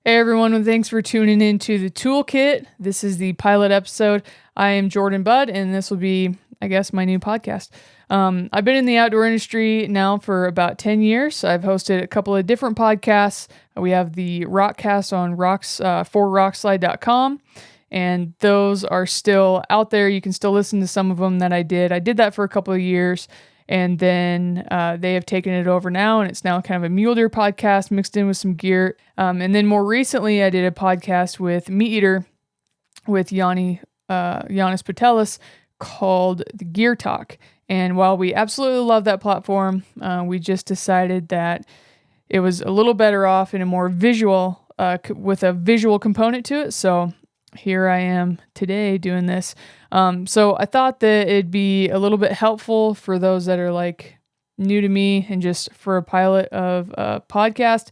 Hey everyone, and thanks for tuning in to the Toolkit. This is the pilot episode. I am Jordan Budd, and this will be, I guess, my new podcast. I've been in the outdoor industry now for about 10 years. I've hosted a couple of different podcasts. We have the Rockcast on rockslide.com, and those are still out there. You can still listen to some of them that I did. I did that for a couple of years. And then they have taken it over now, and it's now kind of a mule deer podcast mixed in with some gear. And then more recently, I did a podcast with Meat Eater with Giannis Patelis called The Gear Talk. And while we absolutely love that platform, we just decided that it was a little better off in a more visual, with a visual component to it. So here I am today doing this. So I thought that it'd be a little bit helpful for those that are like new to me and just for a pilot of a podcast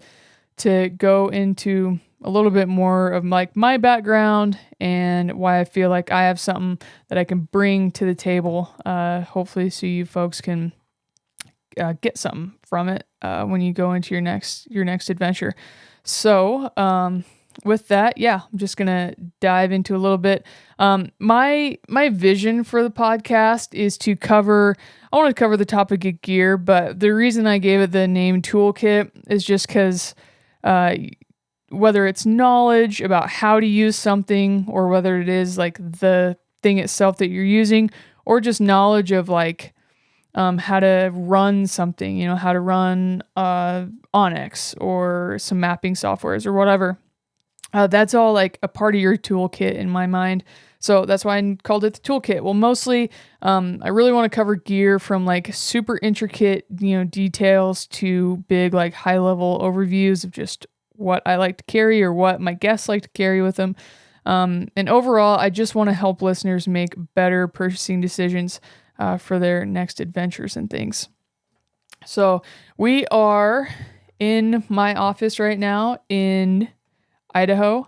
to go into a little bit more of like my background and why I feel like I have something that I can bring to the table. Hopefully so you folks can get something from it when you go into your next adventure. So, with that, I'm just gonna dive into a little bit. My vision for the podcast is to cover. I want to cover the topic of gear, but the reason I gave it the name Toolkit is just because whether it's knowledge about how to use something, or whether it is like the thing itself that you're using, or just knowledge of like how to run something, how to run Onyx or some mapping softwares or whatever. That's all like a part of your toolkit in my mind. So that's why I called it the toolkit. Well, mostly, I really want to cover gear from like super intricate, details to big, like high level overviews of just what I like to carry or what my guests like to carry with them. And overall, I just want to help listeners make better purchasing decisions for their next adventures and things. So we are in my office right now in Idaho.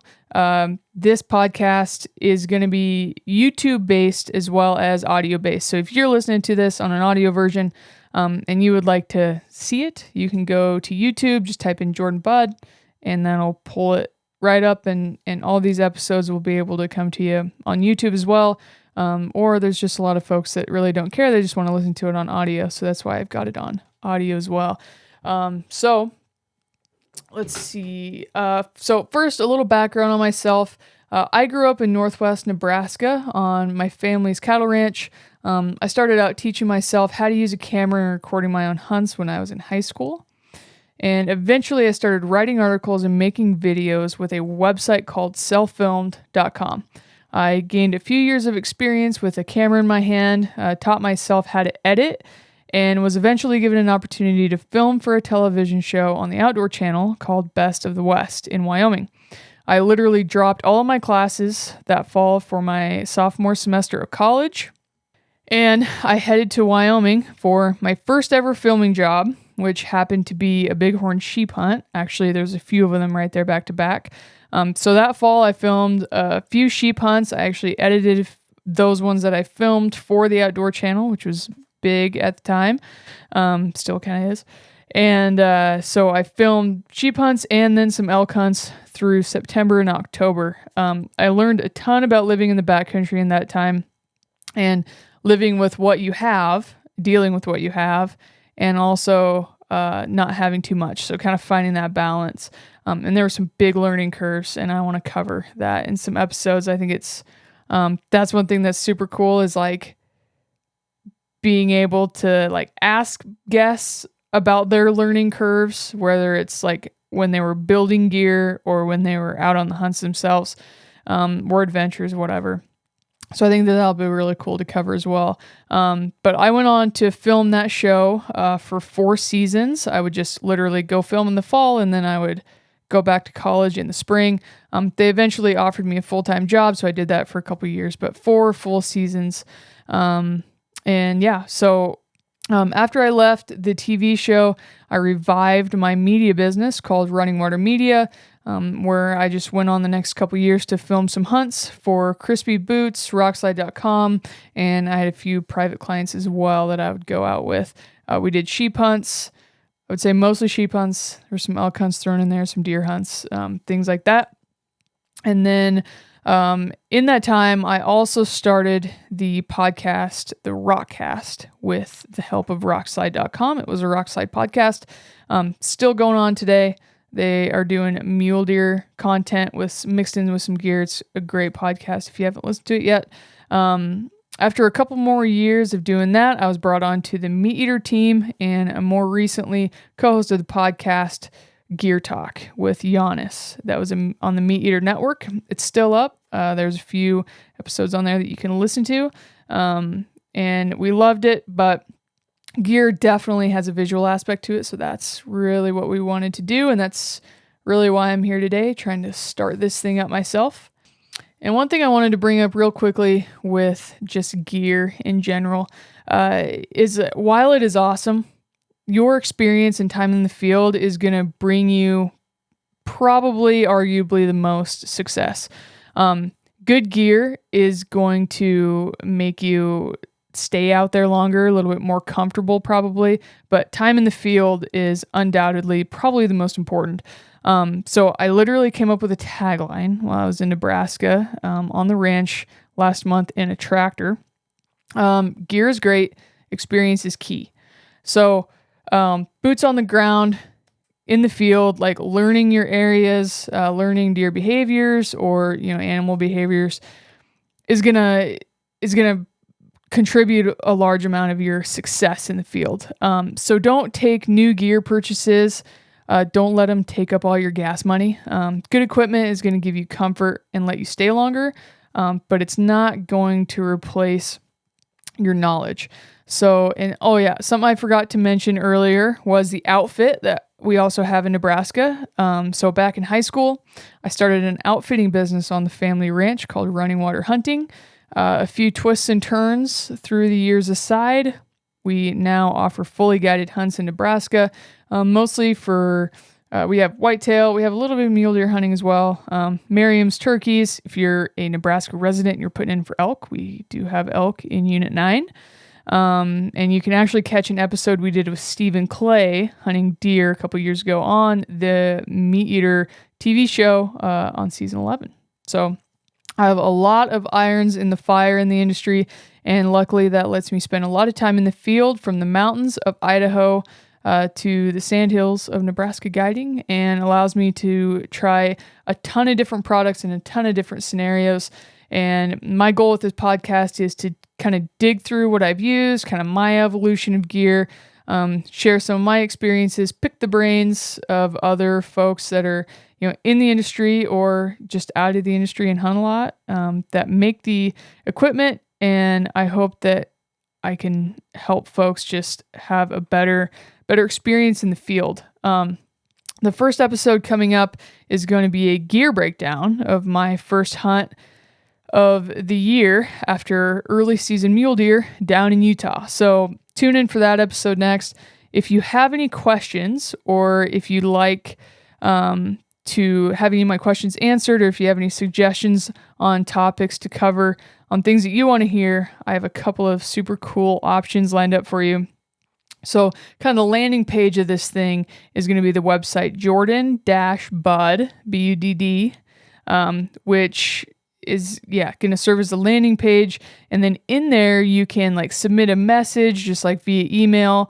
This podcast is going to be YouTube based as well as audio based. So if you're listening to this on an audio version and you would like to see it, you can go to YouTube, just type in Jordan Budd, and then I'll pull it right up, and all these episodes will be able to come to you on YouTube as well. Or there's just a lot of folks that really don't care. They just want to listen to it on audio. So that's why I've got it on audio as well. So let's see. So first, a little background on myself. I grew up in Northwest Nebraska on my family's cattle ranch. I started out teaching myself how to use a camera and recording my own hunts when I was in high school. And eventually I started writing articles and making videos with a website called sellfilmed.com. I gained a few years of experience with a camera in my hand, taught myself how to edit, and was eventually given an opportunity to film for a television show on the Outdoor Channel called Best of the West in Wyoming. I literally dropped all of my classes that fall for my sophomore semester of college, and I headed to Wyoming for my first ever filming job, which happened to be a bighorn sheep hunt. Actually, there's a few of them right there back to back. So that fall, I filmed a few sheep hunts. I actually edited those ones that I filmed for the Outdoor Channel, which was big at the time, still kind of is. And so I filmed sheep hunts and then some elk hunts through September and October. I learned a ton about living in the backcountry in that time and living with what you have, dealing with what you have, and also not having too much. So kind of finding that balance. And there were some big learning curves, and I want to cover that in some episodes. I think it's that's one thing that's super cool is like being able to like ask guests about their learning curves, whether it's like when they were building gear or when they were out on the hunts themselves, or adventures, whatever. So I think that'll be really cool to cover as well. But I went on to film that show for 4 seasons. I would just literally go film in the fall, and then I would go back to college in the spring. They eventually offered me a full-time job, so I did that for a couple of years, but 4 full seasons. So after I left the TV show, I revived my media business called Running Water Media, where I just went on the next couple years to film some hunts for Crispy Boots, Rockslide.com, and I had a few private clients as well that I would go out with. We did sheep hunts, I would say mostly sheep hunts. There's some elk hunts thrown in there, some deer hunts, things like that. And then in that time, I also started the podcast, the Rockcast, with the help of Rockslide.com. It was a Rockslide podcast. Still going on today. They are doing mule deer content mixed in with some gear. It's a great podcast if you haven't listened to it yet. After a couple more years of doing that, I was brought on to the Meat Eater team and more recently co-hosted the podcast Gear Talk with Giannis. That was on the Meat Eater Network. It's still up. There's a few episodes on there that you can listen to. And we loved it, but gear definitely has a visual aspect to it. So that's really what we wanted to do. And that's really why I'm here today, trying to start this thing up myself. And one thing I wanted to bring up real quickly with just gear in general is that while it is awesome, your experience and time in the field is going to bring you probably arguably the most success. Good gear is going to make you stay out there longer, a little bit more comfortable probably, but time in the field is undoubtedly probably the most important. So I literally came up with a tagline while I was in Nebraska on the ranch last month in a tractor. Gear is great, experience is key. So boots on the ground, in the field, like learning your areas, learning deer behaviors or animal behaviors is gonna contribute a large amount of your success in the field. So don't take new gear purchases. Don't let them take up all your gas money. Good equipment is going to give you comfort and let you stay longer, but it's not going to replace your knowledge. So, something I forgot to mention earlier was the outfit that we also have in Nebraska. So back in high school, I started an outfitting business on the family ranch called Running Water Hunting. A few twists and turns through the years aside, we now offer fully guided hunts in Nebraska, mostly for, we have whitetail, we have a little bit of mule deer hunting as well. Merriam's turkeys, if you're a Nebraska resident and you're putting in for elk, we do have elk in Unit 9. And you can actually catch an episode we did with Stephen Clay hunting deer a couple years ago on the Meat Eater TV show on season 11. So I have a lot of irons in the fire in the industry, and luckily that lets me spend a lot of time in the field from the mountains of Idaho to the sandhills of Nebraska guiding, and allows me to try a ton of different products in a ton of different scenarios. And my goal with this podcast is to kind of dig through what I've used, kind of my evolution of gear, share some of my experiences, pick the brains of other folks that are in the industry or just out of the industry and hunt a lot, that make the equipment. And I hope that I can help folks just have a better experience in the field. The first episode coming up is going to be a gear breakdown of my first hunt of the year after early season mule deer down in Utah. So tune in for that episode next. If you have any questions, or if you'd like to have any of my questions answered, or if you have any suggestions on topics to cover, on things that you want to hear, I have a couple of super cool options lined up for you. So kind of the landing page of this thing is going to be the website Jordan-Budd, B-U-D-D, which is going to serve as the landing page. And then in there you can submit a message just via email,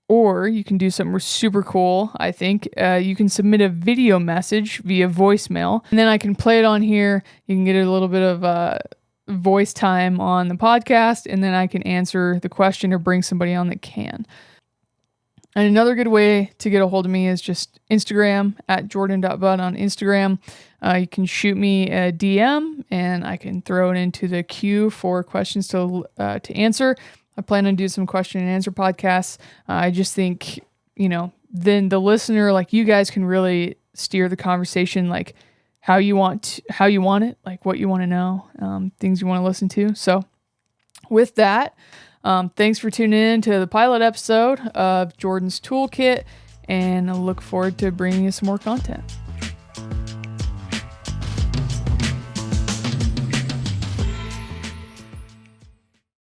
or you can do something super cool. I think you can submit a video message via voicemail, and then I can play it on here. You can get a little bit of voice time on the podcast, and then I can answer the question or bring somebody on that can. And another good way to get a hold of me is just Instagram at Jordan.Budd on Instagram. You can shoot me a DM and I can throw it into the queue for questions to answer. I plan on doing some question and answer podcasts. I just think, then the listener, you guys can really steer the conversation, how you want it, what you want to know, things you want to listen to. So with that, thanks for tuning in to the pilot episode of Jordan's Toolkit, and I look forward to bringing you some more content.